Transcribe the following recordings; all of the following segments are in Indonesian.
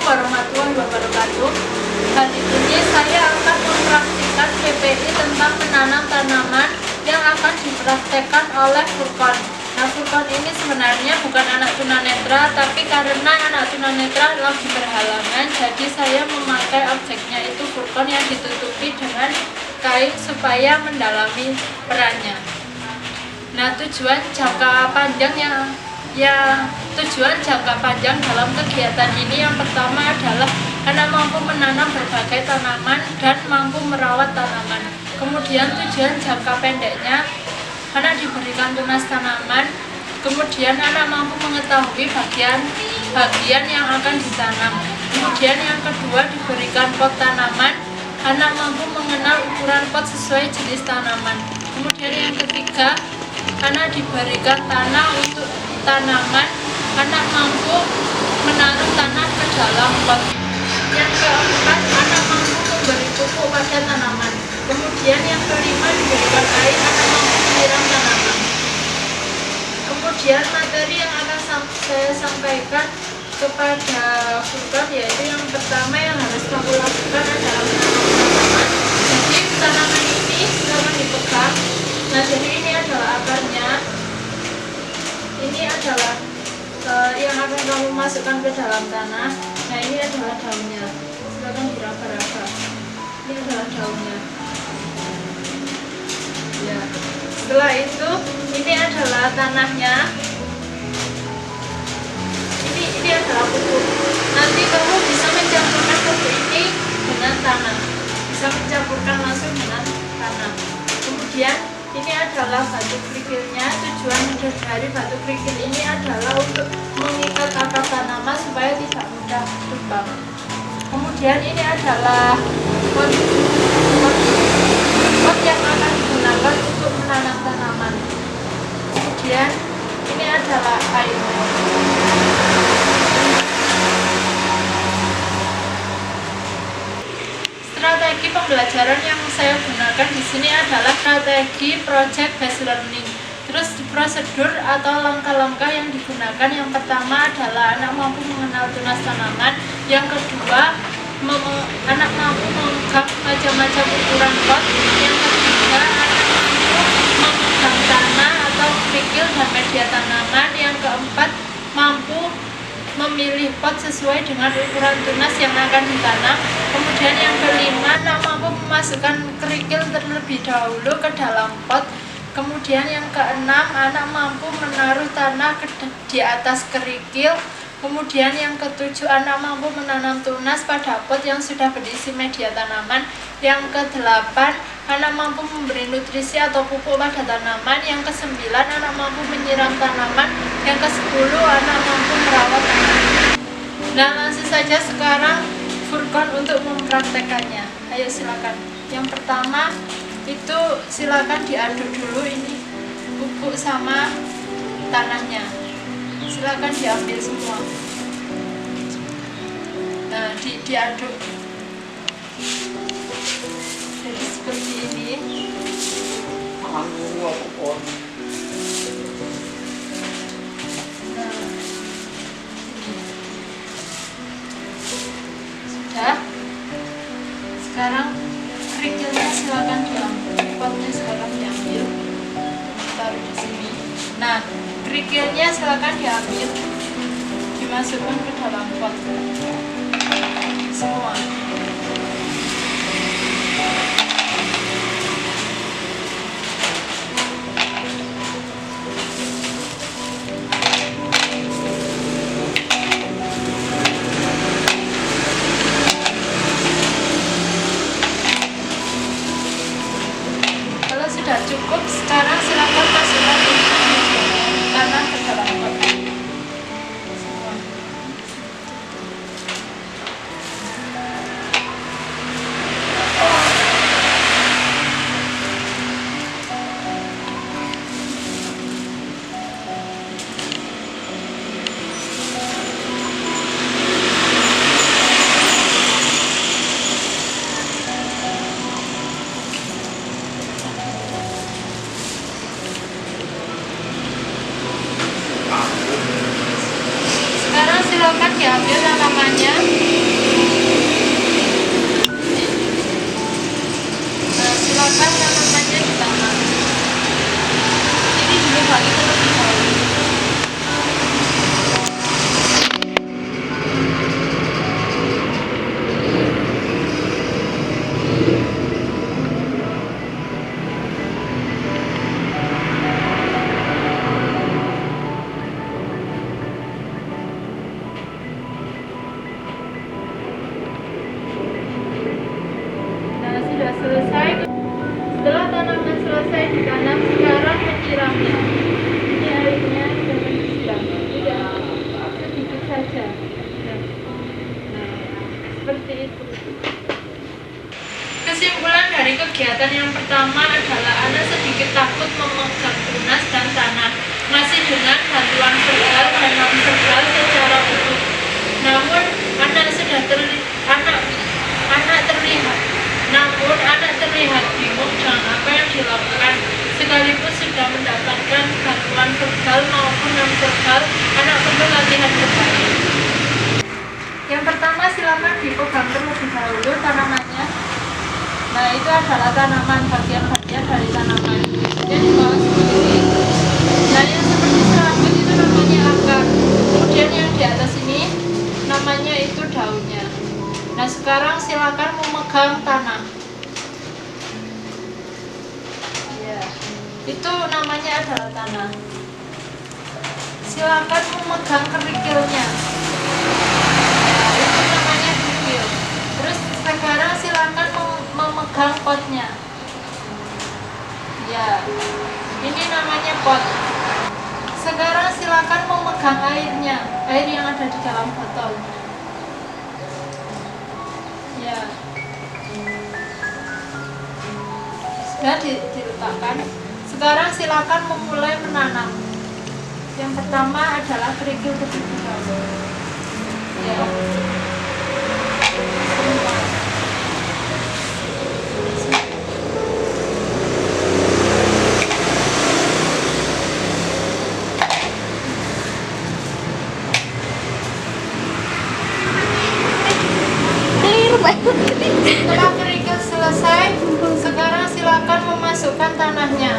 warahmatullahi wabarakatuh. Kali ini saya akan mempraktikkan PPI tentang menanam tanaman yang akan dipraktekkan oleh Furqon. Nah, Furqon ini sebenarnya bukan anak tunanetra, tapi karena anak tunanetra lagi berhalangan, jadi saya memakai objeknya itu Furqon yang ditutupi dengan kain supaya mendalami perannya. Nah, tujuan jangka panjang dalam kegiatan ini yang pertama adalah anak mampu menanam berbagai tanaman dan mampu merawat tanaman. Kemudian tujuan jangka pendeknya, anak diberikan tunas tanaman. Kemudian anak mampu mengetahui bagian yang akan ditanam. Kemudian yang kedua diberikan pot tanaman. Anak mampu mengenal ukuran pot sesuai jenis tanaman. Kemudian yang ketiga, anak diberikan tanah untuk tanaman. Anak mampu menaruh tanah ke dalam pot. Yang keempat, anak mampu memberi pupuk pada tanaman. Kemudian yang kelima diberikan air. Anak mampu menyiram tanaman. Kemudian materi yang akan saya sampaikan kepada Furqon yaitu yang pertama yang harus kamu lakukan adalah menanam tanaman. Jadi tanaman ini silakan dipegang. Nah, jadi ini adalah akarnya. Ini adalah yang akan kamu masukkan ke dalam tanah. Nah, ini adalah daunnya. Silakan diraba-raba. Ini adalah daunnya. Ya. Setelah itu, ini adalah tanahnya. Ini adalah pupuk. Nanti kamu bisa mencampurkan pupuk ini dengan tanah. Bisa mencampurkan langsung dengan tanah. Kemudian ini adalah batu kerikilnya. Tujuan dari batu kerikil ini adalah untuk mengikat akar tanaman supaya tidak mudah tumbang. Kemudian ini adalah pot yang akan digunakan untuk menanam tanaman. Kemudian ini adalah airnya. Strategi pembelajaran yang saya gunakan di sini adalah strategi project based learning. Terus prosedur atau langkah-langkah yang digunakan, yang pertama adalah anak mampu mengenal tunas tanaman. Yang kedua, anak mampu memegang macam-macam ukuran pot. Yang ketiga, anak mampu memegang tanah atau kerikil dan media tanaman. Yang keempat, mampu memilih pot sesuai dengan ukuran tunas yang akan ditanam. Kemudian yang kelima, anak mampu memasukkan kerikil terlebih dahulu ke dalam pot. Kemudian yang keenam, anak mampu menaruh tanah di atas kerikil. Kemudian yang ketujuh, anak mampu menanam tunas pada pot yang sudah berisi media tanaman. Yang kedelapan, anak mampu memberi nutrisi atau pupuk pada tanaman. Yang kesembilan, anak mampu menyiram tanaman. Yang kesepuluh, anak mampu merawat tanaman. Nah, langsung saja sekarang Furqon untuk mempraktekannya. Ayo silakan. Yang pertama itu silakan diaduk dulu ini pupuk sama tanahnya. Silakan diambil semua. Nah, diaduk. Jadi seperti ini. Nah, sudah. Sekarang kerikilnya silakan diambil. Potnya silakan diambil. Taruh di sini. Nah, kerikilnya silakan diambil, dimasukkan ke dalam pot semua. Kalau sudah cukup, sekarang silakan masukkan tanah ke dalam pot semua. selesai ditanam, sekarang menyiramnya. Ini airnya jangan disiram, tidak sedikit saja. Nah, seperti itu. Kesimpulan dari kegiatan yang pertama adalah Ana sedikit takut memegang tunas dan tanah, masih dengan bantuan verbal dan non-verbal secara utuh. Namun anak terlihat bingung dengan apa yang dilakukan. Sekalipun sudah mendapatkan bantuan verbal maupun non-verbal, anak perlu latihan kembali. Yang pertama, silakan dipegang terlebih dahulu tanamannya. Nah, itu adalah tanaman, bagian-bagian dari tanaman. Kemudian dibawa seperti ini. Nah, yang seperti serabut itu namanya akar. Kemudian yang di atas ini namanya itu daunnya. Nah, sekarang silakan memegang tanah. Ya, itu namanya adalah tanah. Silakan memegang kerikilnya. Nah, itu namanya kerikil. Terus sekarang silakan memegang potnya. Ya, ini namanya pot. Sekarang silakan memegang airnya, air yang ada di dalam botol. Ya, sudah diletakkan. Sekarang silakan memulai menanam. Yang pertama adalah kerikil terlebih dahulu. Ya. Setelah kerikil selesai, sekarang silakan memasukkan tanahnya.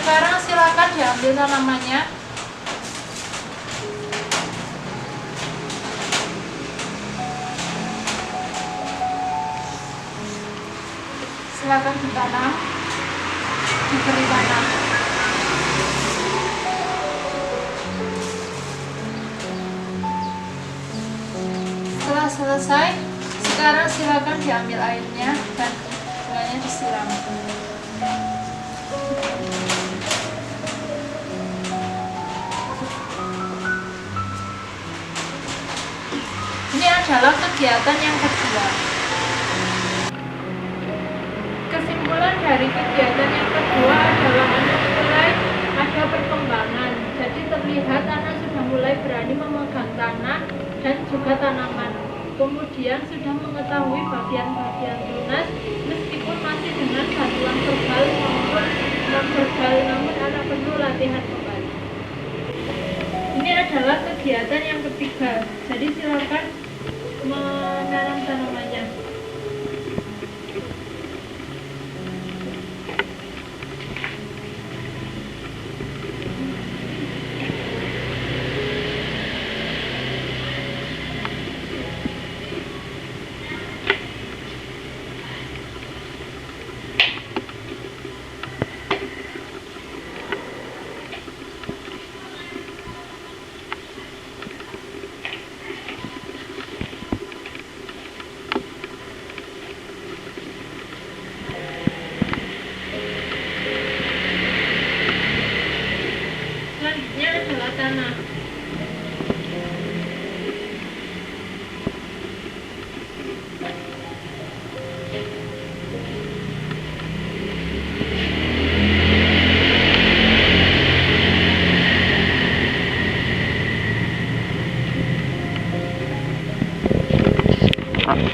Sekarang silakan diambil tanamannya. Silakan ditanam, diberi tanah. Setelah selesai, sekarang silakan diambil airnya dan bunganya disiram. Ini adalah kegiatan yang kedua. Kesimpulan dari kegiatan yang kedua adalah anak mulai ada perkembangan. Jadi terlihat anak sudah mulai berani memegang tanah dan juga tanaman. Kemudian sudah mengetahui bagian-bagian tunas meskipun masih dengan bantuan verbal maupun non-verbal, namun anak perlu latihan kembali. Ini adalah kegiatan yang ketiga. Jadi silakan menanam tanamannya. Setelah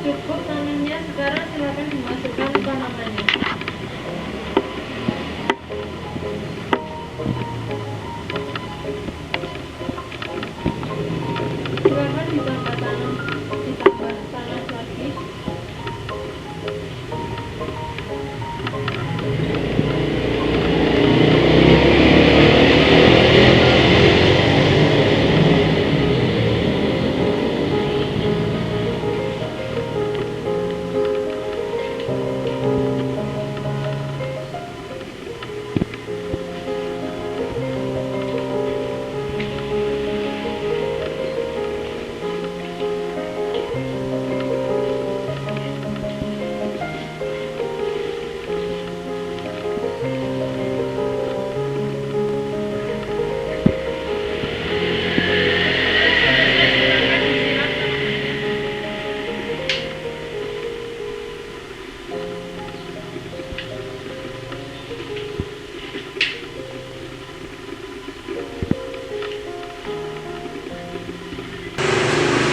cukup tanamnya, sekarang silakan dimasukkan tanamannya. Silakan ditambah tanah lagi.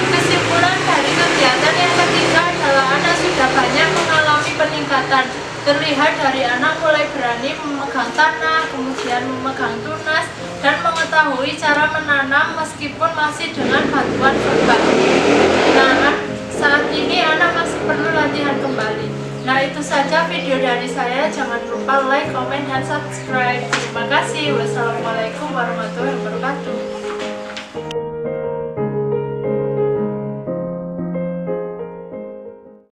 Kesimpulan dari kegiatan yang ketiga adalah anak sudah banyak mengalami peningkatan. Terlihat dari anak mulai berani memegang tanah, kemudian memegang tunas, dan mengetahui cara menanam meskipun masih dengan bantuan verbal. Nah, saat ini anak masih perlu latihan kembali. Nah, itu saja video dari saya. Jangan lupa like, comment, dan subscribe. Terima kasih. Wassalamualaikum warahmatullahi wabarakatuh.